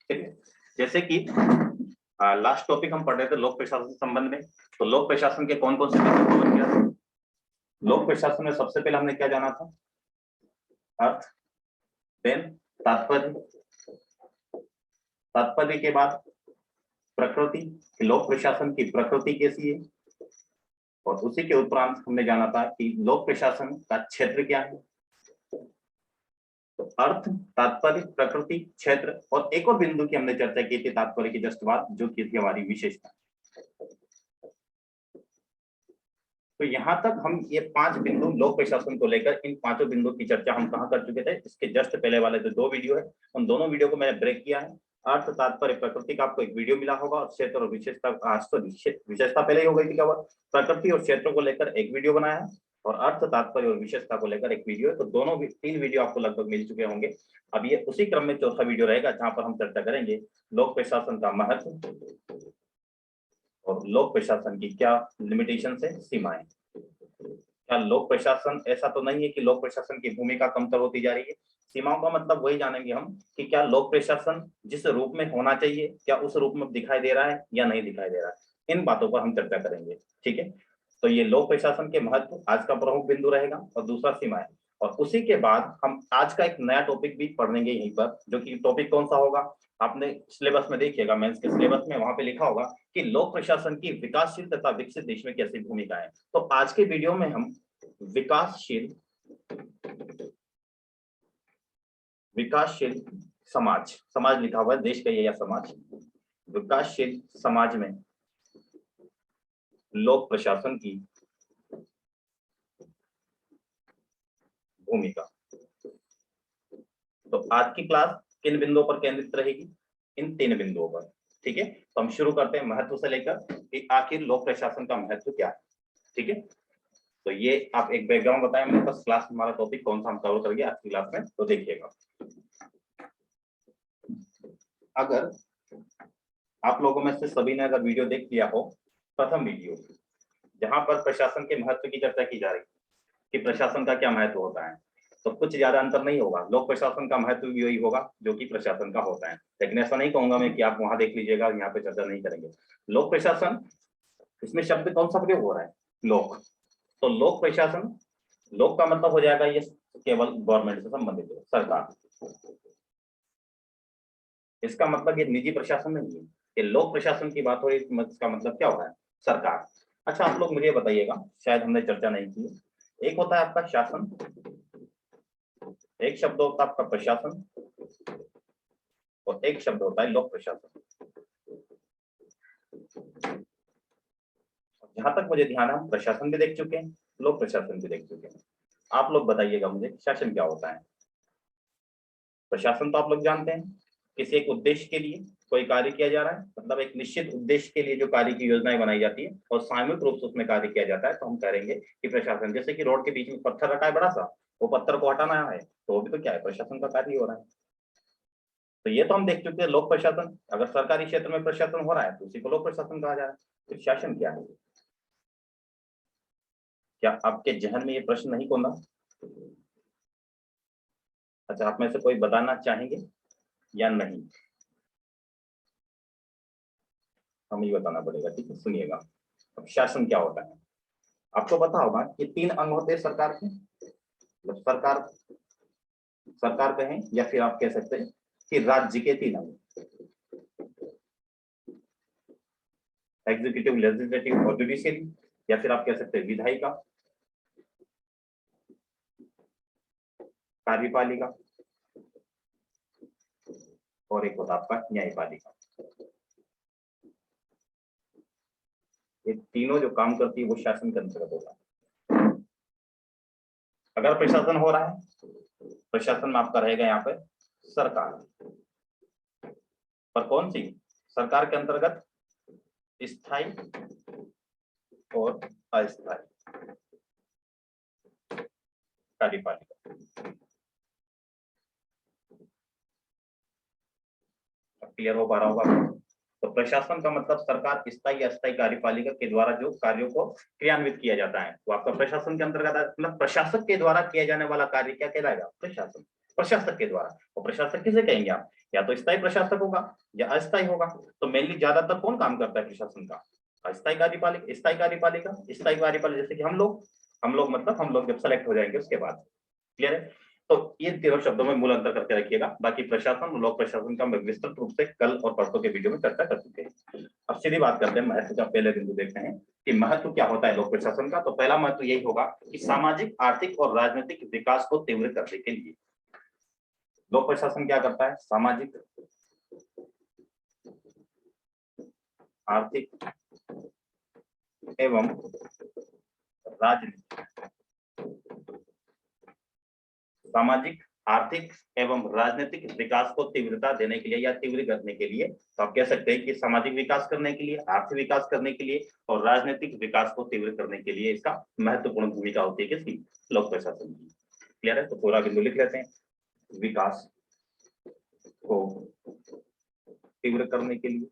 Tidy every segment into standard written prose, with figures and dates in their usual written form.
ठीक है, जैसे कि लास्ट टॉपिक हम पढ़ रहे थे लोक प्रशासन संबंध में। तो लोक प्रशासन के कौन कौन से कवर किया था? लोक प्रशासन में सबसे पहले हमने क्या जाना था? अर्थ, देन तात्पर्य, तात्पर्य के बाद प्रकृति, लोक प्रशासन की प्रकृति कैसी है, और उसी के उपरांत हमने जाना था कि लोक प्रशासन का क्षेत्र क्या है। तो अर्थ, तात्पर्य, प्रकृति, क्षेत्र, और एक और बिंदु की हमने चर्चा की थी तात्पर्य की जस्ट बाद, जो की थी हमारी विशेषता। तो यहां तक हम ये 5 बिंदु लोक प्रशासन को लेकर, इन 5 बिंदु की चर्चा हम कहां कर चुके थे? इसके जस्ट पहले वाले जो 2 वीडियो है, उन दोनों वीडियो को मैंने ब्रेक किया है। अर्थ, तात्पर्य, प्रकृति का आपको एक वीडियो मिला होगा, और क्षेत्र और विशेषता, विशेषता पहले ही हो गई थी कवर। प्रकृति और क्षेत्र को लेकर एक वीडियो बनाया है, और अर्थ, तात्पर्य और विशेषता को लेकर एक वीडियो है। तो दोनों 3 वीडियो आपको लगभग मिल चुके होंगे। अब ये उसी क्रम में चौथा वीडियो रहेगा, जहां पर हम चर्चा करेंगे लोक प्रशासन का महत्व और लोक प्रशासन की क्या लिमिटेशन है, सीमाएं। क्या लोक प्रशासन ऐसा तो नहीं है कि लोक प्रशासन की भूमिका कमतर होती जा रही है? सीमाओं का मतलब वही जानेंगे हम कि क्या लोक प्रशासन जिस रूप में होना चाहिए, क्या उस रूप में दिखाई दे रहा है या नहीं दिखाई दे रहा है। इन बातों पर हम चर्चा करेंगे। ठीक है, तो ये लोक प्रशासन के महत्व आज का प्रमुख बिंदु रहेगा, और दूसरा सीमाएं। और उसी के बाद हम आज का एक नया टॉपिक भी पढ़ेंगे यहीं पर, जो कि टॉपिक कौन सा होगा? आपने सिलेबस में देखिएगा, मेंस के सिलेबस में वहां पे लिखा होगा कि लोक प्रशासन की विकासशील तथा विकसित देश में कैसी भूमिका है। तो आज के वीडियो में हम विकासशील समाज, समाज लिखा हुआ है, देश का ये या समाज, विकासशील समाज में लोक प्रशासन की भूमिका। तो आज की क्लास किन बिंदुओं पर केंद्रित रहेगी? इन 3 बिंदुओं पर। ठीक है, तो हम शुरू करते हैं महत्व से लेकर कि आखिर लोक प्रशासन का महत्व क्या है। ठीक है, तो ये आप एक बैकग्राउंड बताएं मेरे पास, क्लास हमारा टॉपिक कौन सा हम कवर करेंगे आज की क्लास में, तो देखिएगा। अगर आप लोगों में से सभी ने अगर वीडियो देख लिया हो, प्रथम वीडियो जहां पर प्रशासन के महत्व की चर्चा की जा रही है कि प्रशासन का क्या महत्व होता है, तो कुछ ज्यादा अंतर नहीं होगा। लोक प्रशासन का महत्व भी वही होगा जो कि प्रशासन का होता है, लेकिन ऐसा नहीं कहूंगा मैं कि आप वहां देख लीजिएगा, यहाँ पे चर्चा नहीं करेंगे। लोक प्रशासन, इसमें शब्द कौन सा प्रयोग हो रहा है? लोक। तो लोक प्रशासन, लोक का मतलब हो जाएगा ये केवल गवर्नमेंट से संबंधित है, सरकार। इसका मतलब ये निजी प्रशासन नहीं है, ये लोक प्रशासन की बात हो रही है। इसका मतलब क्या हो रहा है? सरकार। अच्छा, आप लोग मुझे बताइएगा, शायद हमने चर्चा नहीं की है। एक होता है आपका शासन, एक शब्द होता है आपका प्रशासन, और एक शब्द होता है लोक प्रशासन। जहां तक मुझे ध्यान है, हम प्रशासन भी देख चुके हैं, लोक प्रशासन भी देख चुके हैं। आप लोग बताइएगा मुझे, शासन क्या होता है? प्रशासन तो आप लोग जानते हैं, किसी एक उद्देश्य के लिए कोई कार्य किया जा रहा है, मतलब एक निश्चित उद्देश्य के लिए जो कार्य की योजनाएं बनाई जाती है और सामूहिक रूप से उसमें कार्य किया जाता है, तो हम करेंगे कि प्रशासन। जैसे कि रोड के बीच में पत्थर रखा है बड़ा सा, वो पत्थर को हटाना है, तो वो भी तो क्या है? प्रशासन का कार्य हो रहा है। तो ये तो हम देख चुके हैं लोक प्रशासन। अगर सरकारी क्षेत्र में प्रशासन हो रहा है तो उसी को लोक प्रशासन कहा जा रहा है। तो शासन क्या है? क्या आपके जहन में ये प्रश्न नहीं कौंधा? अच्छा, आप में से कोई बताना चाहेंगे या नहीं? हमें ही बताना पड़ेगा। ठीक है, सुनिएगा। अब शासन क्या होता है? आपको पता होगा कि 3 अंग होते हैं सरकार के, मतलब सरकार, सरकार कहें या फिर आप कह सकते हैं कि राज्य के 3 अंग, एग्जीक्यूटिव, लेजिस्लेटिव और जुडिशियरी, या फिर आप कह सकते हैं विधायिका, कार्यपालिका, और एक होता आपका न्यायपालिका। ये तीनों जो काम करती है वो शासन के अंतर्गत होता है। अगर प्रशासन हो रहा है, प्रशासन में आपका रहेगा यहाँ पे सरकार, पर कौन सी? सरकार के अंतर्गत स्थायी और अस्थायी कार्यपालिका। क्लियर हो पा रहा होगा? तो प्रशासन का मतलब सरकार, स्थायी अस्थायी कार्यपालिका के द्वारा जो कार्यों को क्रियान्वित किया जाता है वो आपका प्रशासन के अंतर्गत। मतलब प्रशासक के द्वारा किया जाने वाला कार्य क्या कहलाएगा? प्रशासन। प्रशासक के द्वारा। और प्रशासक किसे कहेंगे आप, या तो स्थायी प्रशासक होगा या अस्थायी होगा। तो मेनली ज्यादातर कौन काम करता है प्रशासन का, अस्थायी कार्यपालिका, स्थायी कार्यपालिका, स्थायी कार्यपालिका जैसे कि हम लोग मतलब हम लोग जब सेलेक्ट हो जाएंगे उसके बाद। क्लियर है। तो ये तीनों शब्दों में मूल अंतर करके रखिएगा। बाकी प्रशासन और लोक प्रशासन का हम विस्तृत रूप से कल और परसों के वीडियो में चर्चा कर चुके हैं। अब सीधी बात करते हैं महत्व का। पहले बिंदु देखते हैं कि महत्व क्या होता है लोक प्रशासन का। तो पहला महत्व यही होगा कि सामाजिक, आर्थिक और राजनीतिक विकास को तीव्र करने के लिए लोक प्रशासन क्या करता है, सामाजिक, आर्थिक एवं राजनीतिक, सामाजिक, आर्थिक एवं राजनीतिक विकास को तीव्रता देने के लिए या तीव्र करने के लिए, तो आप कह सकते हैं कि सामाजिक विकास करने के लिए, आर्थिक विकास करने के लिए और राजनीतिक विकास को तीव्र करने के लिए इसका महत्वपूर्ण भूमिका होती है किसकी, लोक प्रशासन की। क्लियर है। तो पूरा बिंदु लिख लेते हैं, विकास को तीव्र करने के लिए।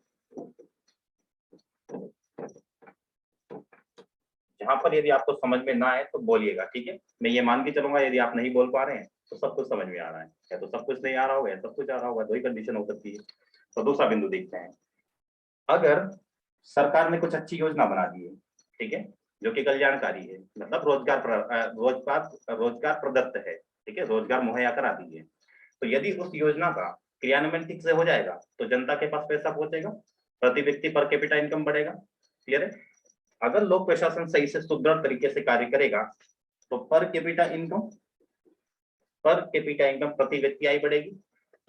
जहां पर यदि आपको समझ में ना आए तो बोलिएगा, ठीक है। मैं ये मान के चलूंगा यदि आप नहीं बोल पा रहे हैं तो सब कुछ समझ में आ रहा है, या तो सब कुछ नहीं आ रहा होगा या सब कुछ आ रहा होगा, दो ही कंडीशन हो सकती है। तो दूसरा बिंदु देखते हैं, अगर सरकार ने कुछ अच्छी योजना बना दी है, ठीक है, जो कि कल्याणकारी है, मतलब रोजगार प्रदत्त है, ठीक है, रोजगार मुहैया करा दी है, तो यदि उस योजना का क्रियान्वयन ठीक से हो जाएगा तो जनता के पास पैसा पहुंचेगा, प्रति व्यक्ति पर कैपिटा इनकम बढ़ेगा। क्लियर है। अगर लोक प्रशासन सही से सुदृढ़ तरीके से कार्य करेगा तो पर कैपिटा इनकम प्रति व्यक्ति आय बढ़ेगी।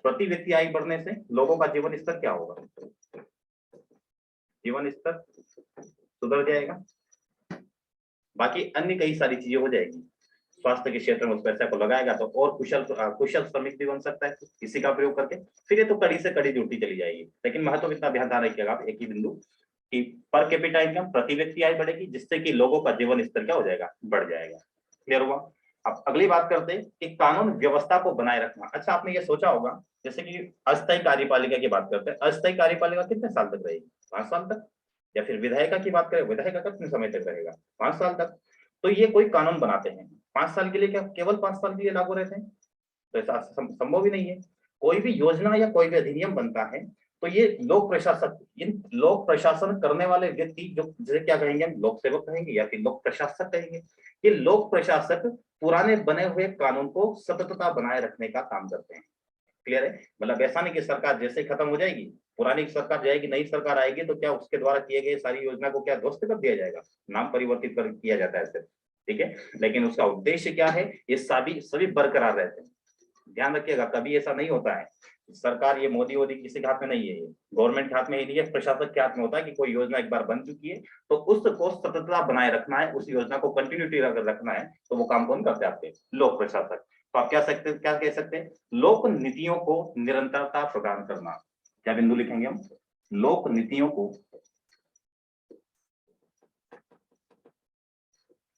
प्रति व्यक्ति आय बढ़ने से लोगों का जीवन स्तर क्या होगा, जीवन स्तर सुधर जाएगा। बाकी अन्य कई सारी चीजें हो जाएगी। स्वास्थ्य के क्षेत्र में उस पैसे को लगाएगा तो और कुशल श्रमिक भी बन सकता है इसी का प्रयोग करके। फिर ये तो कड़ी से कड़ी जुड़ती चली जाएगी, लेकिन महत्व इतना ध्यान रखिएगा आप, एक ही बिंदु कि पर कैपिटा इनकम प्रति व्यक्ति आय बढ़ेगी, जिससे कि लोगों का जीवन स्तर क्या हो जाएगा, बढ़ जाएगा। क्लियर हुआ। अब अगली बात करते हैं कि कानून व्यवस्था को बनाए रखना। अच्छा, आपने ये सोचा होगा जैसे कि अस्थायी कार्यपालिका की बात करते हैं, अस्थायी कार्यपालिका कितने साल तक रहेगी, 5 साल तक। या फिर विधायिका की बात करें, विधायिका कितने समय तक रहेगा, 5 साल तक। तो ये कोई कानून बनाते हैं 5 साल के लिए, क्या केवल 5 साल के लिए लागू रहते हैं, तो ऐसा संभव ही नहीं है। कोई भी योजना या कोई भी अधिनियम बनता है तो ये लोक प्रशासक, इन लोक प्रशासन करने वाले व्यक्ति, जो जिसे क्या कहेंगे, हम लोक सेवक कहेंगे या फिर लोक प्रशासक कहेंगे, ये लोक प्रशासक पुराने बने हुए कानून को सततता बनाए रखने का काम करते हैं। क्लियर है। मतलब ऐसा नहीं कि सरकार जैसे ही खत्म हो जाएगी, पुरानी सरकार जाएगी, नई सरकार आएगी तो क्या उसके द्वारा किए गए सारी योजना को क्या ध्वस्त कर दिया जाएगा, नाम परिवर्तित कर किया जाता है सिर्फ, ठीक है। लेकिन उसका उद्देश्य क्या है, ये सभी बरकरार रहते हैं। ध्यान रखिएगा, कभी ऐसा नहीं होता है सरकार, ये मोदी वोदी किसी के हाथ में नहीं है, ये गवर्नमेंट के हाथ में ही नहीं है, प्रशासक के हाथ में होता है कि कोई योजना एक बार बन चुकी है तो उसको सततता बनाए रखना है, उस योजना को कंटिन्यूटी अगर रखना है तो वो काम कौन करते हैं, आपके लोक प्रशासक। तो आप क्या कह सकते हैं, लोक नीतियों को निरंतरता प्रदान करना। क्या बिंदु लिखेंगे हम, लोक नीतियों को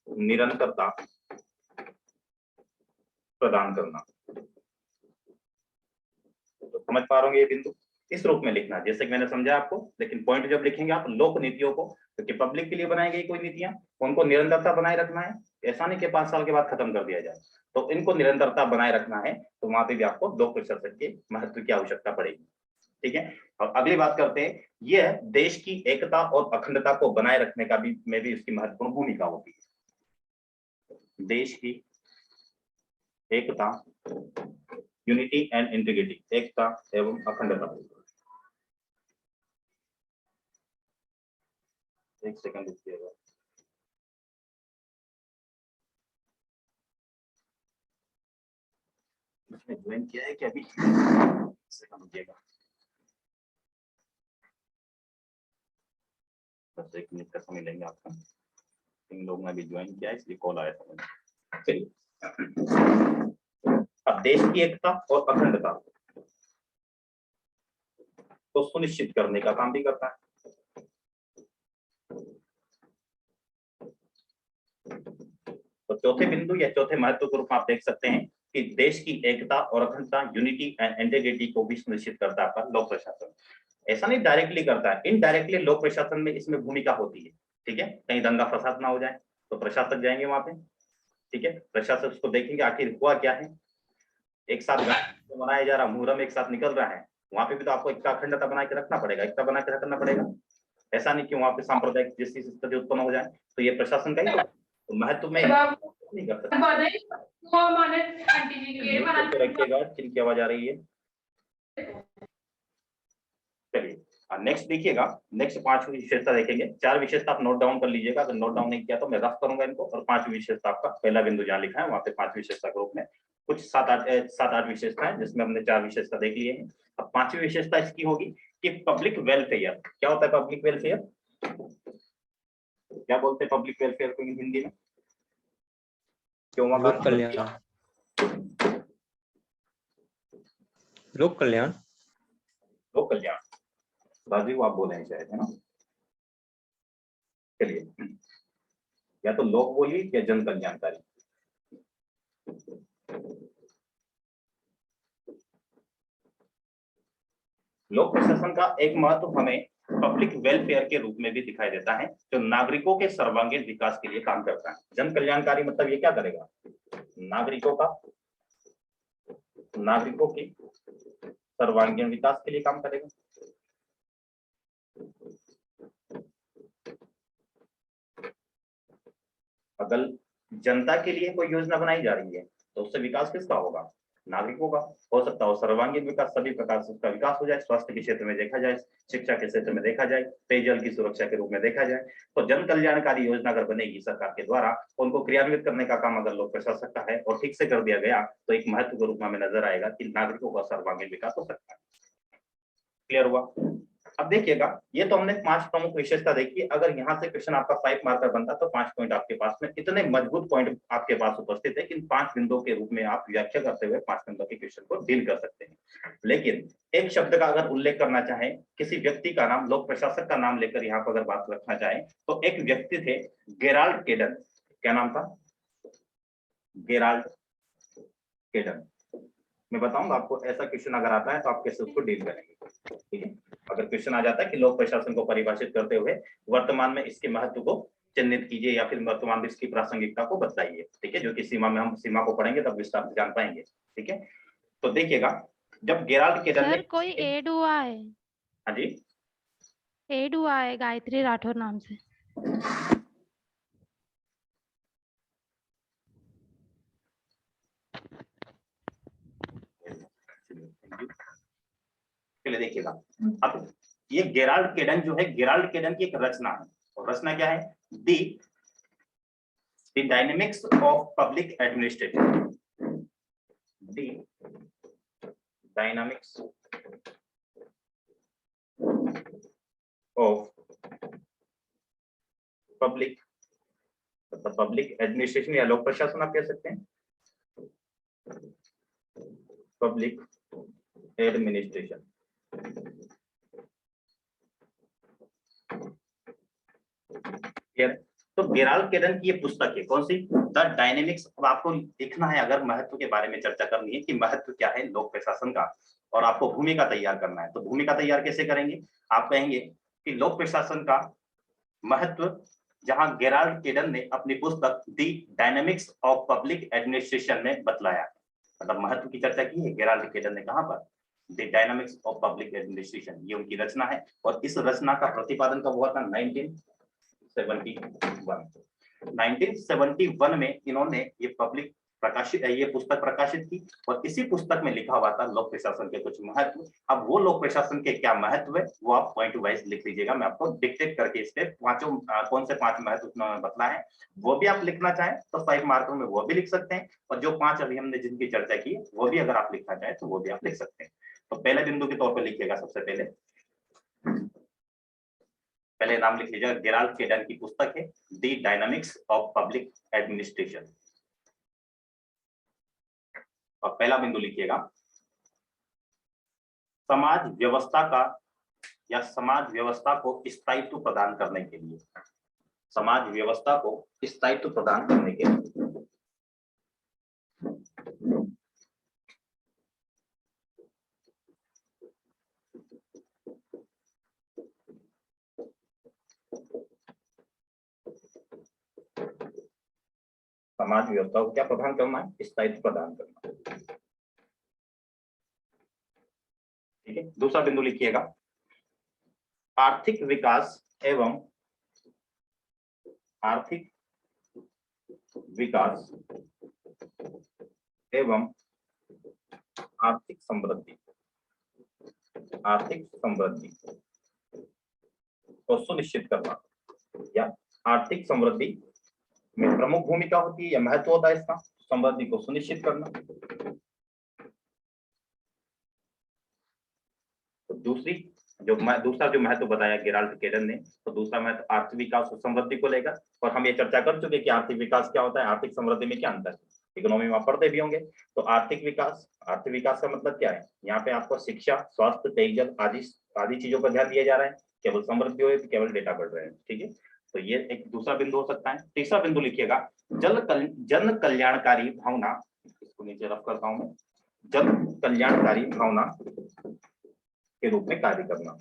निरंतरता प्रदान करना। तो समझ पा रहे होंगे ये बिंदु, इस रूप में लिखना जैसे कि मैंने समझा आपको। लेकिन पॉइंट जब लिखेंगे आप लोक नीतियों को, क्योंकि पब्लिक के लिए बनाई गई कोई नीतियां, उनको निरंतरता बनाए रखना है। ऐसा नहीं कि 5 साल के बाद खत्म कर दिया जाए, तो इनको निरंतरता बनाए रखना है। तो वहां पे भी आपको लोक प्रशासक के महत्व की आवश्यकता पड़ेगी, ठीक है। और अगली बात करते हैं, यह देश की एकता और अखंडता को बनाए रखने का भी में भी इसकी महत्वपूर्ण भूमिका होती है। देश की एकता, यूनिटी एंड इंटीग्रिटी, एकता एवं अखंडता। एक सेकंड रुकिएगा। इसमें ज्वाइन किया है क्या अभी, सेकंड रुकिएगा, बस 1 मिनट का समय लेंगे आपका। इन लोगों ने भी ज्वाइन किया है इसलिए कॉल आया था। चलिए, अब देश की एकता और अखंडता को सुनिश्चित करने का काम भी करता है। तो चौथे बिंदु या चौथे महत्व के रूप में आप देख सकते हैं कि देश की एकता और अखंडता, यूनिटी एंड इंटीग्रिटी को भी सुनिश्चित करता है आपका लोक प्रशासन। ऐसा नहीं डायरेक्टली करता है, इनडायरेक्टली लोक प्रशासन में इसमें भूमिका होती है, ठीक है। कहीं दंगा फसाद ना हो जाए तो प्रशासक जाएंगे वहां पे, ठीक है, प्रशासक उसको देखेंगे आखिर हुआ क्या है, एक साथ बनाया जा रहा, मुहर्रम एक साथ निकल रहा है, वहां पे भी तो आपको एकता अखंडता बना के रखना पड़ेगा, एकता बना के रखना पड़ेगा। ऐसा नहीं कि वहां पे सांप्रदायिक जैसी स्थिति उत्पन्न हो जाए, तो ये प्रशासन का ही तो महत्व में नहीं कर सकते। रखिएगा, जिनकी आवाज आ रही है। चलिए नेक्स्ट देखिएगा, नेक्स्ट 5 विशेषता देखेंगे। 4 विशेषता आप नोट डाउन कर लीजिएगा, अगर नोट डाउन नहीं किया तो मैं रफ करूंगा इनको, और 5 विशेषता आपका पहला बिंदु जहां लिखा है वहां पे 5 विशेषता के रूप में कुछ 7-8 विशेषता है, जिसमें हमने 4 विशेषता देख लिए हैं। अब 5वीं विशेषता इसकी होगी कि पब्लिक वेलफेयर। क्या होता है पब्लिक वेलफेयर? क्या बोलते हैं पब्लिक वेलफेयर को हिंदी में? क्यों? लोक कल्याण। लोक कल्याण, लोक कल्याण। राजीव आप बोले हैं शायद, है ना? चलिए, या तो लोक बोलिए या जन कल्याणकारी। लोक प्रशासन का एक महत्व हमें पब्लिक वेलफेयर के रूप में भी दिखाई देता है, जो नागरिकों के सर्वांगीण विकास के लिए काम करता है। जन कल्याणकारी मतलब ये क्या करेगा? नागरिकों के सर्वांगीण विकास के लिए काम करेगा। अगर जनता के लिए कोई योजना बनाई जा रही है तो उससे विकास किसका होगा? नागरिकों का। हो सकता है सर्वांगीण विकास, सभी प्रकार से उसका विकास हो जाए, स्वास्थ्य के क्षेत्र में देखा जाए, शिक्षा के क्षेत्र में देखा जाए, पेयजल की सुरक्षा के रूप में देखा जाए। तो जन कल्याणकारी योजना अगर बनेगी सरकार के द्वारा, उनको क्रियान्वित करने का काम अगर लोक प्रशासक का है और ठीक से कर दिया गया, तो एक महत्व के रूप में हमें नजर आएगा कि नागरिकों का सर्वांगीण विकास हो सकता है। क्लियर हुआ? अब देखिएगा, ये तो हमने 5 प्रमुख विशेषता देखी। अगर यहाँ से क्वेश्चन आपका 5 मार्कर बनता तो 5 पॉइंट आपके पास में, इतने मजबूत पॉइंट आपके पास उपस्थित है कि इन 5 बिंदुओं के रूप में आप व्याख्या करते हुए 5 नंबर के क्वेश्चन को डील कर सकते हैं। लेकिन एक शब्द का अगर उल्लेख करना चाहे, किसी व्यक्ति का नाम, लोक प्रशासक का नाम लेकर यहाँ पर अगर बात रखना चाहे, तो एक व्यक्ति थे गेराल्ड केडन। क्या नाम था? गेराल्ड केडन। मैं बताऊंगा आपको, ऐसा क्वेश्चन अगर आता है तो आप कैसे उसको डील करेंगे। ठीक है, अगर क्वेश्चन आ जाता है कि लोक प्रशासन को परिभाषित करते हुए वर्तमान में इसके महत्व को चिन्हित कीजिए या फिर वर्तमान में इसकी प्रासंगिकता को बताइए। ठीक है, जो कि सीमा में हम सीमा को पढ़ेंगे तब विस्तार से जान पाएंगे। ठीक है, तो देखिएगा, जब गेराल्ड केडन ने, कोई एड हुआ है? हाँ जी, एड हुआ है गायत्री राठौर नाम से। चलिए देखिएगा, अब ये गेराल्ड केडन जो है, गेराल्ड केडन की एक रचना है, और रचना क्या है? The dynamics of public administration. The dynamics of public, मतलब पब्लिक एडमिनिस्ट्रेशन या लोक प्रशासन आप कह सकते हैं, पब्लिक एडमिनिस्ट्रेशन। तो गेराल्ड केडन की ये पुस्तक है, कौन सी? The dynamics. अब आपको लिखना है, अगर महत्व के बारे में चर्चा करनी है कि महत्व क्या है लोक प्रशासन का, और आपको भूमिका तैयार करना है, तो भूमिका तैयार कैसे करेंगे? आप कहेंगे कि लोक प्रशासन का महत्व, जहां गेराल्ड केडन ने अपनी पुस्तक the dynamics of public administration में बतलाया, मतलब महत्व की चर्चा की है गेराल्ड केडन ने। कहां पर? The dynamics of public administration, ये उनकी रचना है। और इस रचना का प्रतिपादन कब हुआ था? 1971 में इन्होंने ये ये पुस्तक प्रकाशित की, और इसी पुस्तक में लिखा हुआ था लोक प्रशासन के कुछ महत्व। अब वो लोक प्रशासन के क्या महत्व है वो आप पॉइंट वाइज लिख लीजिएगा, मैं आपको डिक्टेट करके इसके पांचों कौन से 5 महत्व उन्होंने बतला है वो भी आप लिखना चाहें तो 5 मार्कों में वो भी लिख सकते हैं, और जो 5 अभी हमने जिनकी चर्चा की वो भी अगर आप लिखना चाहें तो वो भी आप लिख सकते हैं। तो पहले बिंदु के तौर पर लिखिएगा, सबसे पहले नाम लिख लीजिएगा, गेराल्ड केडन की पुस्तक है the dynamics of public administration, और पहला बिंदु लिखिएगा, समाज व्यवस्था का या समाज व्यवस्था को स्थायित्व प्रदान करने के लिए, समाज व्यवस्था को स्थायित्व प्रदान करने के लिए। समाज व्यवस्था को क्या प्रदान करना है? स्थायित्व प्रदान करना। ठीक है। दूसरा बिंदु लिखिएगा, आर्थिक विकास एवं आर्थिक विकास एवं आर्थिक समृद्धि, आर्थिक समृद्धि को सुनिश्चित करना, या आर्थिक समृद्धि में प्रमुख भूमिका होती है या महत्व होता है इसका, समृद्धि को सुनिश्चित करना। तो दूसरा जो महत्व बताया गेराल्ड केडन ने, तो दूसरा महत्व आर्थिक विकास और समृद्धि को लेकर, और हम ये चर्चा कर चुके कि आर्थिक विकास क्या होता है, आर्थिक समृद्धि में क्या अंतर है, इकोनॉमी में आप पढ़ते भी होंगे। तो आर्थिक विकास का मतलब क्या है, यहाँ पे आपको शिक्षा, स्वास्थ्य, पेयजल आदि चीजों पर ध्यान दिया जा रहा है। केवल समृद्धि हो तो केवल डेटा बढ़ रहे हैं, ठीक है। तो ये एक दूसरा बिंदु हो सकता है। तीसरा बिंदु लिखिएगा, जन कल्याणकारी भावना, इसको नीचे रख करता हूं मैं, जन कल्याणकारी भावना के रूप में कार्य करना।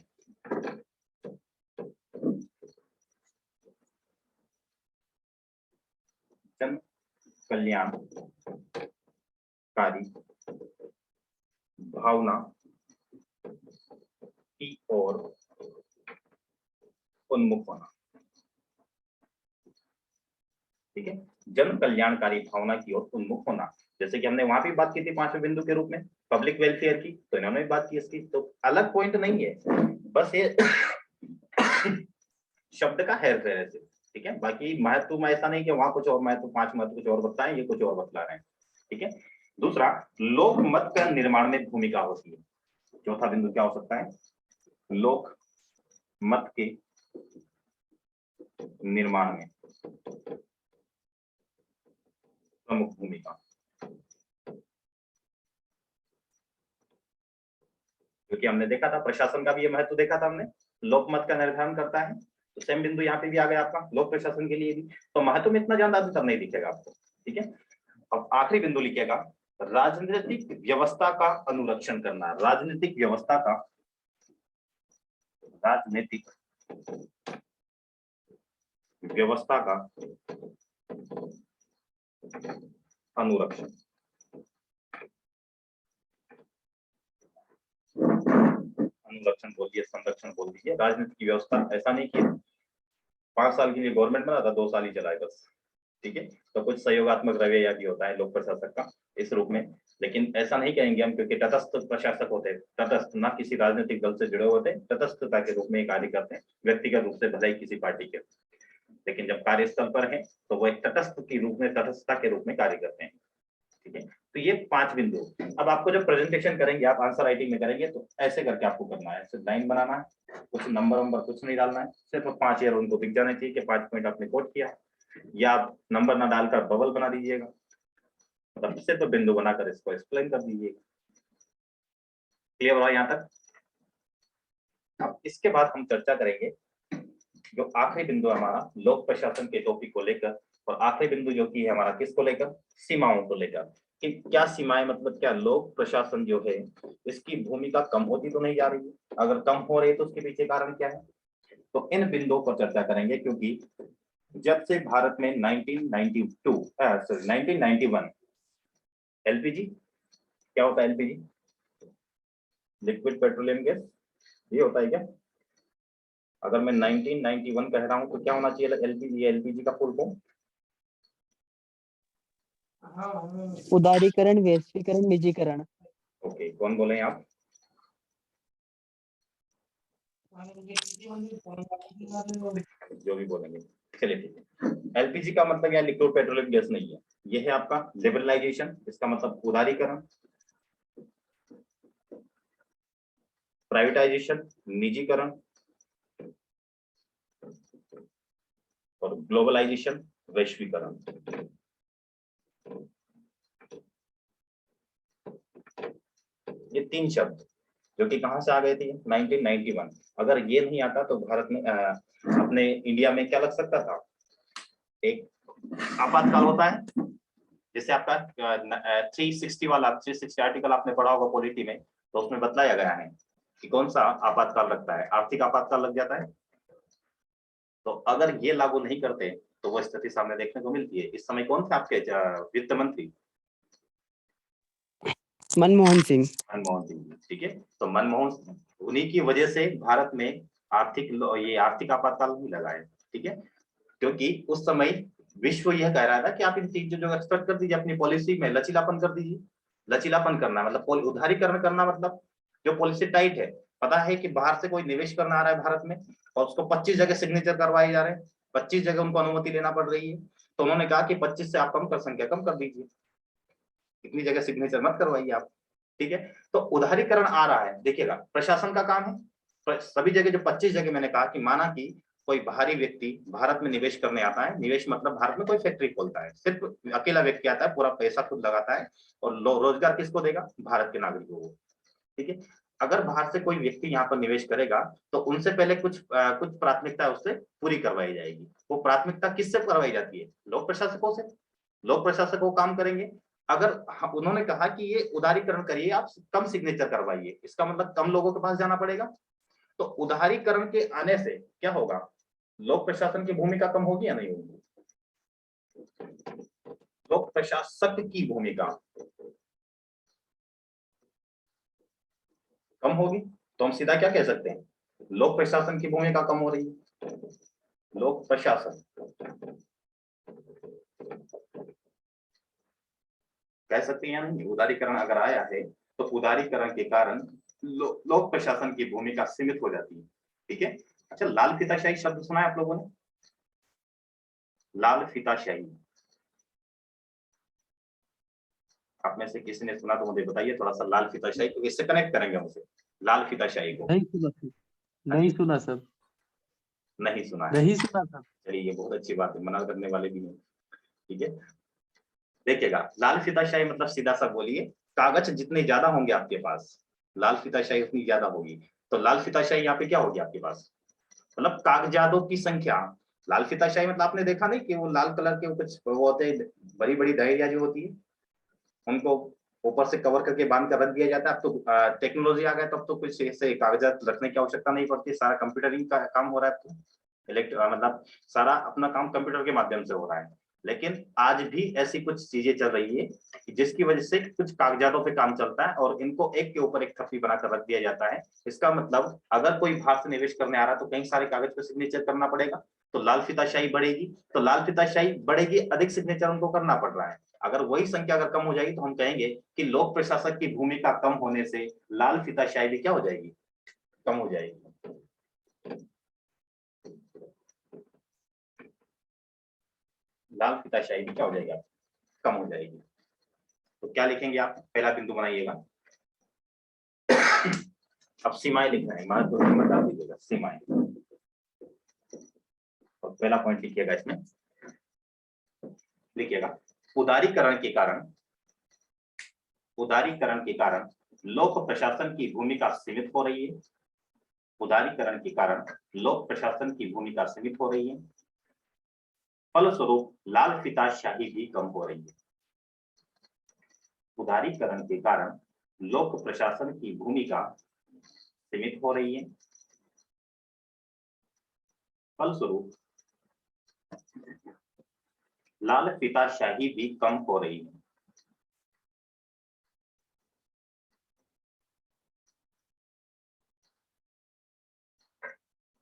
जन कल्याणकारी भावना की ओर उन्मुख होना, ठीक है। जन कल्याणकारी भावना की ओर उन्मुख होना, जैसे कि हमने वहां भी बात की थी पांचवें बिंदु के रूप में पब्लिक वेलफेयर की, तो इन्होंने भी बात की इसकी, तो अलग पॉइंट नहीं है, बस ये शब्द का हेर फेर है, ठीक है। बाकी महत्व में ऐसा नहीं कि वहां कुछ और महत्व, 5 महत्व कुछ और बताएं, ये कुछ और बतला रहे हैं, ठीक है। दूसरा, लोक मत का निर्माण में भूमिका होती है। चौथा बिंदु क्या हो सकता है, लोक मत के निर्माण में प्रमुख भूमिका, क्योंकि हमने देखा था प्रशासन का भी ये महत्व देखा था हमने, लोकमत का निर्धारण करता है, तो सेम बिंदु यहाँ पे भी आ गया आपका, लोक प्रशासन के लिए भी। तो महत्व में इतना ज्यादा अंतर नहीं दिखेगा आपको, ठीक है। अब आखिरी बिंदु लिखिएगा, राजनीतिक व्यवस्था का अनुरक्षण करना, राजनीतिक व्यवस्था का अनुरक्षण, अनुरक्षण बोल दिए, संरक्षण बोल दीजिए, राजनीति की व्यवस्था, ऐसा नहीं कि 5 साल के लिए गवर्नमेंट बना था 2 साल ही चलाए बस, ठीक है। तो कुछ सहयोगात्मक रवैया भी होता है लोक प्रशासक का इस रूप में, लेकिन ऐसा नहीं कहेंगे हम, क्योंकि तटस्थ प्रशासक होते हैं, तटस्थ, ना किसी राजनीतिक दल से जुड़े होते हैं, तटस्थता के रूप में कार्य करते हैं, व्यक्तिगत रूप से भले ही किसी पार्टी के, लेकिन जब कार्यस्थल पर है तो वो एक तटस्थ के रूप में, तटस्थता के रूप में कार्य करते हैं, ठीक है। तो ये 5 बिंदु। अब आपको जब प्रेजेंटेशन करेंगे, आप आंसर राइटिंग में करेंगे, तो ऐसे करके आपको करना है, सिर्फ लाइन बनाना है, कुछ नंबर कुछ नहीं डालना है, सिर्फ 5 ईयर उनको दिख जाने चाहिए कि 5 पॉइंट आपने कोट किया, या आप नंबर ना डालकर बबल बना दीजिएगा, मतलब सिर्फ बिंदु बनाकर इसको एक्सप्लेन कर दीजिएगा। क्लियर हुआ यहाँ तक? अब इसके बाद हम चर्चा करेंगे जो आखिरी बिंदु हमारा लोक प्रशासन के टॉपिक को लेकर, और आखिरी बिंदु जो की है हमारा किसको लेकर, सीमाओं को लेकर, कि क्या सीमाएं, मतलब क्या लोक प्रशासन जो है इसकी भूमिका कम होती तो नहीं जा रही है, अगर कम हो रही है तो उसके पीछे कारण क्या है। तो इन बिंदुओं पर चर्चा करेंगे, क्योंकि जब से भारत में 1991 एलपीजी, क्या होता है एलपीजी, लिक्विड पेट्रोलियम गैस, ये होता है क्या? अगर मैं 1991 कह रहा हूं तो क्या होना चाहिए एलपीजी, एलपीजी का फुल फॉर्म? उदारीकरण, वैश्वीकरण, निजीकरण। ओके, कौन बोले आप? जो भी बोलेंगे, चलिए ठीक है। एलपीजी का मतलब यहाँ लिक्विड पेट्रोलियम गैस नहीं है, यह है आपका लिबरलाइजेशन, इसका मतलब उदारीकरण, प्राइवेटाइजेशन, निजीकरण, और ग्लोबलाइजेशन, वैश्वीकरण। ये 3 शब्द जो कि कहां से आ गए थे, 1991। अगर ये नहीं आता तो भारत में अपने इंडिया में क्या लग सकता था, एक आपातकाल होता है, जैसे आपका 360 वाला 360 आर्टिकल आपने पढ़ा होगा पॉलिटी में, तो उसमें बताया गया है कि कौन सा आपातकाल लगता है, आर्थिक आपातकाल लग जाता है। तो अगर ये लागू नहीं करते तो वो स्थिति सामने देखने को मिलती है। इस समय कौन थे आपके वित्त मंत्री? मनमोहन सिंह। मनमोहन सिंह जी, ठीक है। तो मनमोहन, उन्हीं की वजह से भारत में ये आर्थिक आपातकाल नहीं लगा है, ठीक है। क्योंकि उस समय विश्व यह कह रहा था कि आप इन चीजों जो एक्सपेक्ट कर दीजिए, अपनी पॉलिसी में लचीलापन कर दीजिए। लचीलापन करना मतलब उदारीकरण करना, मतलब जो पॉलिसी टाइट है, पता है कि बाहर से कोई निवेश करना आ रहा है भारत में और उसको 25 जगह सिग्नेचर करवाए जा रहे हैं, 25 जगह उनको अनुमति लेना पड़ रही है। तो उन्होंने कहा कि 25 से आप संख्या कम कर दीजिए, इतनी जगह सिग्नेचर मत करवाइए आप, ठीक है। तो उदारीकरण आ रहा है, देखिएगा प्रशासन का काम है सभी जगह। जो 25 जगह मैंने कहा कि माना कि कोई बाहरी व्यक्ति भारत में निवेश करने आता है, निवेश मतलब भारत में कोई फैक्ट्री खोलता है, सिर्फ अकेला व्यक्ति आता है, पूरा पैसा खुद लगाता है और रोजगार किसको देगा? भारत के नागरिकों को, ठीक है। अगर बाहर से कोई व्यक्ति यहाँ पर निवेश करेगा तो उनसे पहले कुछ प्राथमिकता उससे पूरी करवाई जाएगी। वो प्राथमिकता किससे करवाई जाती है? लोक प्रशासकों से। लोक प्रशासक वो काम करेंगे। अगर उन्होंने कहा कि ये उदारीकरण करिए, आप कम सिग्नेचर करवाइए, इसका मतलब कम लोगों के पास जाना पड़ेगा। तो उदारीकरण के आने से क्या होगा? लोक प्रशासन की भूमिका कम होगी या नहीं होगी? लोक प्रशासक की भूमिका कम होगी। तो हम सीधा क्या कह सकते हैं? लोक प्रशासन की भूमिका कम हो रही है। लोक प्रशासन कह सकते हैं या नहीं? उदारीकरण अगर आया है तो उदारीकरण के कारण लोक प्रशासन की भूमिका सीमित हो जाती है, ठीक है। अच्छा, लाल फीताशाही शब्द सुना है आप लोगों ने? लाल फीताशाही, आप में से किसी ने सुना तो मुझे बताइए थोड़ा सा। लाल फीताशाही, क्योंकि इससे कनेक्ट करेंगे हम उसे, लाल फीताशाही को। नहीं सुना सर, नहीं सुना सर, नहीं सुना है? नहीं सुना सर। चलिए, ये बहुत अच्छी बात है, मना करने वाले भी नहीं, ठीक है। देखिएगा, लाल फीताशाही मतलब सीधा सा बोलिए, कागज जितने ज्यादा होंगे आपके पास, लाल फीताशाही उतनी ज्यादा होगी। तो लाल फीताशाही यहाँ पे क्या होगी आपके पास? मतलब कागजातों की संख्या। लाल फीताशाही मतलब आपने देखा नहीं कि वो लाल कलर के कुछ वो होते हैं, बड़ी बड़ी डायरिया जो होती है, उनको ऊपर से कवर करके बांध कर रख दिया जाता है। अब तो टेक्नोलॉजी आ गया, तब तो कुछ ऐसे कागजात रखने की आवश्यकता नहीं पड़ती, सारा कंप्यूटरिंग का काम हो रहा है। तो मतलब सारा अपना काम कंप्यूटर के माध्यम से हो रहा है। लेकिन आज भी ऐसी कुछ चीजें चल रही है जिसकी वजह से कुछ कागजातों पे काम चलता है और इनको एक के ऊपर एक थप्पी बनाकर रख दिया जाता है। इसका मतलब अगर कोई बाहर से निवेश करने आ रहा है तो कई सारे कागज पे सिग्नेचर करना पड़ेगा, तो लाल फीताशाही बढ़ेगी। तो लाल फीताशाही बढ़ेगी, अधिक सिग्नेचर उनको करना पड़ रहा है। अगर वही संख्या अगर कम हो जाएगी तो हम कहेंगे कि लोक प्रशासक की भूमिका कम होने से लाल फीताशाही भी क्या हो जाएगी? कम हो जाएगी। लाल फीताशाही भी क्या हो जाएगी? कम हो जाएगी। तो क्या लिखेंगे आप? पहला बिंदु बनाइएगा। अब सीमाएं लिखना है, महत्वपूर्ण डाल दीजिएगा सीमाएं, और पहला पॉइंट लिखिएगा इसमें, लिखिएगा उदारीकरण के कारण लोक प्रशासन की भूमिका सीमित हो रही है। उदारीकरण के कारण लोक प्रशासन की भूमिका सीमित हो रही है, फलस्वरूप लाल फीताशाही भी कम हो रही है। उदारीकरण के कारण लोक प्रशासन की भूमिका सीमित हो रही है, फलस्वरूप लाल फीताशाही भी कम हो रही है।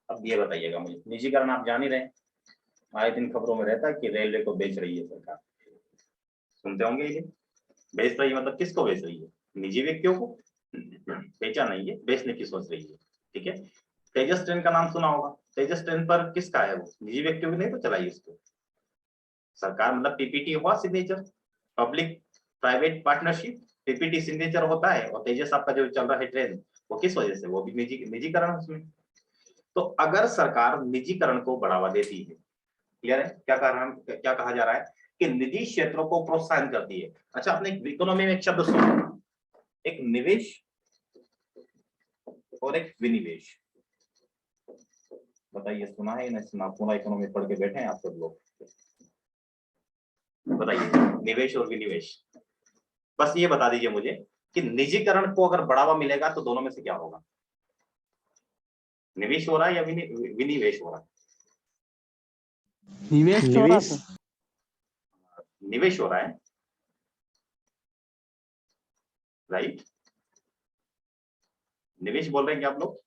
अब ये बताइएगा मुझे, निजीकरण आप जान ही रहे हैं, आए दिन खबरों में रहता है कि रेलवे को बेच रही है सरकार, सुनते होंगे ये। बेच रही है मतलब किसको बेच रही है? निजी व्यक्तियों को। बेचा नहीं है, बेचने की सोच रही है, ठीक है। तेजस ट्रेन का नाम सुना होगा, तेजस ट्रेन पर किसका है? वो निजी व्यक्तियों की नहीं तो चलाई उसको सरकार, मतलब पीपीटी हुआ signature, public private partnership, PPT signature होता है। और तेजस आपका जो चल रहा है ट्रेन, वो किस वजह से? वो भी निजीकरण उसमें। तो अगर सरकार निजीकरण को बढ़ावा देती है, क्लियर है क्या कहा जा रहा है? कि निजी क्षेत्रों को प्रोत्साहन करती है। अच्छा, आपने इकोनॉमी में एक शब्द सुना, एक निवेश और एक विनिवेश, बताइए सुना है या नहीं सुना? पूरा इकोनॉमी पढ़ के बैठे हैं आप सब लोग, बताइए निवेश और विनिवेश। बस ये बता दीजिए मुझे कि निजीकरण को अगर बढ़ावा मिलेगा तो दोनों में से क्या होगा? निवेश हो रहा है या विनिवेश हो रहा है? निवेश हो रहा है। राइट? निवेश बोल रहे हैं क्या आप लोग?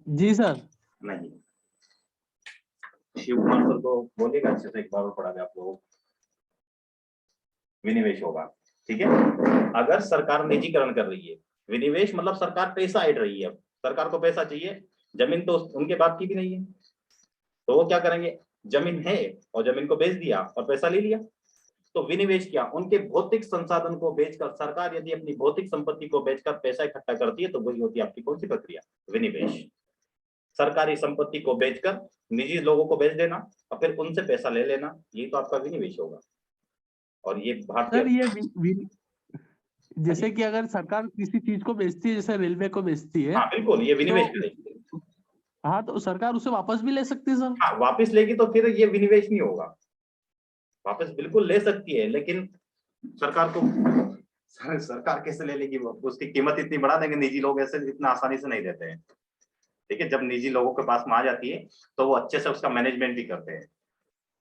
जी सर। नहीं, शिव कुमार सर को बोलेगा अच्छे से, एक बार और पढ़ा दे आप लोगों को। विनिवेश होगा, ठीक है। अगर सरकार निजीकरण कर रही है, विनिवेश मतलब सरकार पैसा ऐड रही है, अब सरकार को पैसा चाहिए, जमीन तो उनके बाप की भी नहीं है, तो वो क्या करेंगे, जमीन है और जमीन को बेच दिया और पैसा ले लिया। तो विनिवेश क्या, उनके भौतिक संसाधन को बेचकर सरकार यदि अपनी भौतिक संपत्ति को बेचकर पैसा इकट्ठा करती है तो वही होती है आपकी कौन सी प्रक्रिया, विनिवेश। सरकारी संपत्ति को बेचकर निजी लोगों को बेच देना और फिर उनसे पैसा ले लेना, ये तो आपका विनिवेश होगा। और ये सर भारतीय, ये जैसे कि अगर सरकार किसी चीज को बेचती है, जैसे रेलवे को बेचती है, हाँ बिल्कुल ये विनिवेश करेगी। हाँ तो सरकार उसे वापस भी ले सकती है सर। हाँ वापस लेगी तो फिर ये विनिवेश नहीं होगा, वापस बिल्कुल ले सकती है, लेकिन सरकार को सरकार कैसे ले लेगी, उसकी कीमत इतनी बढ़ा देंगे, निजी लोग ऐसे इतना आसानी से नहीं देते हैं, ठीक है। जब निजी लोगों के पास में आ जाती है तो वो अच्छे से उसका मैनेजमेंट भी करते हैं,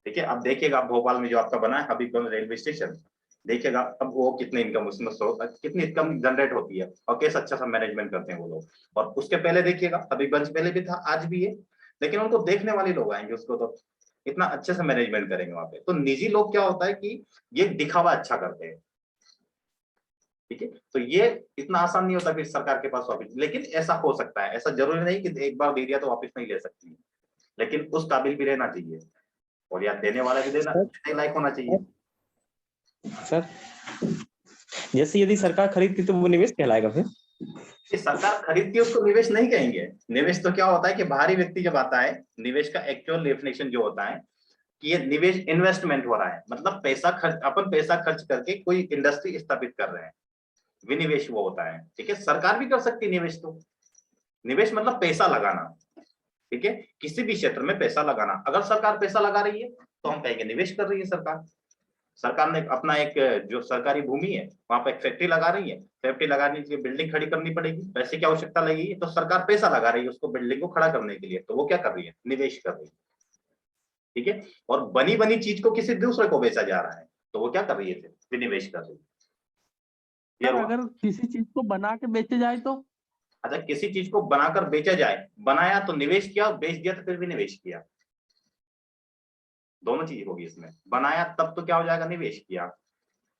ठीक है। अब देखिएगा भोपाल में जो आपका बना है हबीबगंज रेलवे स्टेशन, देखिएगा अब वो कितने इनकम उसमें कितनी इनकम जनरेट होती है और कैसे अच्छा सा मैनेजमेंट करते हैं वो लोग। और उसके पहले देखिएगा हबीबगंज पहले भी था, आज भी है, लेकिन उनको देखने वाले लोग आएंगे, उसको तो इतना अच्छे से मैनेजमेंट करेंगे वहां पे। तो निजी लोग क्या होता है कि ये दिखावा अच्छा करते हैं, ठीक है। तो ये इतना आसान नहीं होता फिर सरकार के पास वापिस, लेकिन ऐसा हो सकता है, ऐसा जरूरी नहीं कि एक बार दे दिया तो वापिस नहीं ले सकती है, लेकिन उस काबिल भी रहना चाहिए और या देने वाला भी देने लायक होना चाहिए। सर जैसे यदि सरकार खरीदती तो वो निवेश कहलाएगा फिर? कि सरकार खरीदती है उसको निवेश नहीं कहेंगे। निवेश तो क्या होता है कि बाहरी व्यक्ति जब आता है, निवेश का एक्चुअल डेफिनेशन जो होता है कि ये निवेश इन्वेस्टमेंट हो रहा है, मतलब पैसा खर्च, अपन पैसा खर्च करके कोई इंडस्ट्री स्थापित कर रहे हैं, विनिवेश वो होता है, ठीक है। सरकार भी कर सकती है निवेश, तो निवेश मतलब पैसा लगाना, ठीक है, किसी भी क्षेत्र में पैसा लगाना। अगर सरकार पैसा लगा रही है तो हम कहेंगे निवेश कर रही है सरकार। सरकार ने अपना एक जो सरकारी भूमि है वहां पर एक फैक्ट्री लगा रही है, फैक्ट्री लगाने के लिए बिल्डिंग खड़ी करनी पड़ेगी, पैसे की आवश्यकता लगेगी, तो सरकार पैसा लगा रही है उसको बिल्डिंग को खड़ा करने के लिए, तो वो क्या कर रही है, निवेश कर रही है, ठीक है। और बनी बनी चीज को किसी दूसरे को बेचा जा रहा है तो वो क्या कर रही है, विनिवेश कर रही है। अगर किसी चीज को बना के बेचे जाए तो? अच्छा, किसी चीज को बनाकर बेचा जाए, बनाया तो निवेश किया, बेच दिया तो फिर भी निवेश किया, दोनों चीज होगी इसमें। बनाया तब तो क्या हो जाएगा, निवेश किया।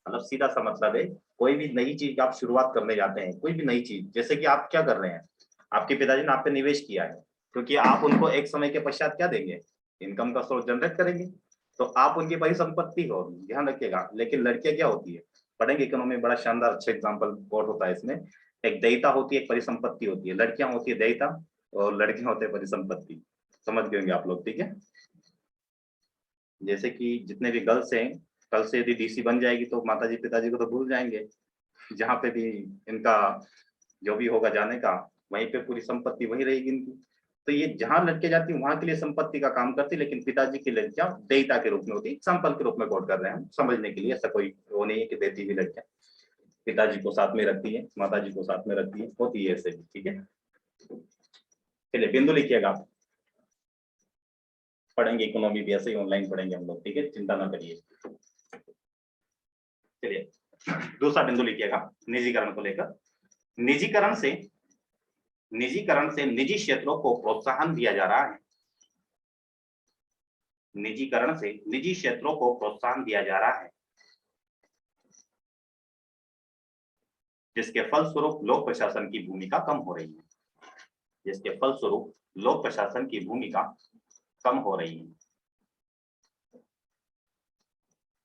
मतलब सीधा सा मतलब है, कोई भी नई चीज आप शुरुआत करने जाते हैं, कोई भी नई चीज, जैसे कि आप क्या कर रहे हैं, आपके पिताजी ने आप पे निवेश किया है, क्योंकि आप उनको एक समय के पश्चात क्या देंगे, इनकम का सोर्स जनरेट करेंगे, तो आप उनकी परिसंपत्ति हो, ध्यान रखिएगा। लेकिन लड़कियां क्या होती है, पढ़ेंगे इकोनॉमी, बड़ा शानदार अच्छा एग्जाम्पल कोट होता है इसमें, एक देयता होती है, एक परिसंपत्ति होती है, लड़कियां होती है देयता और लड़के होते हैं परिसंपत्ति, समझ गए होंगे आप लोग, ठीक है। जैसे कि जितने भी गर्ल्स हैं, कल से यदि डीसी बन जाएगी तो माताजी पिताजी को तो भूल जाएंगे, जहाँ पे भी इनका जो भी होगा जाने का, वहीं पे पूरी संपत्ति वही रहेगी इनकी। तो ये जहां लड़के जाती है वहां के लिए संपत्ति का काम करती, लेकिन पिताजी की लड़कियां देयता के रूप में होती, एग्जाम्पल के रूप में कोट कर रहे हैं हम समझने के लिए, ऐसा कोई वो नहीं है कि देती हुई लड़कियां पिताजी को साथ में रखती है, माताजी को साथ में रखती है, होती है ऐसे भी, ठीक है। चलिए बिंदु लिखिएगा आप, पढ़ेंगे इकोनॉमी भी ऐसे ही ऑनलाइन पढ़ेंगे हम लोग, ठीक है, चिंता ना करिए। चलिए दूसरा बिंदु लिखिएगा निजीकरण को लेकर। निजीकरण से निजी क्षेत्रों को प्रोत्साहन दिया जा रहा है, निजीकरण से निजी क्षेत्रों को प्रोत्साहन दिया जा रहा है, जिसके फलस्वरूप लोक प्रशासन की भूमिका कम हो रही है, जिसके फलस्वरूप लोक प्रशासन की भूमिका कम हो रही है।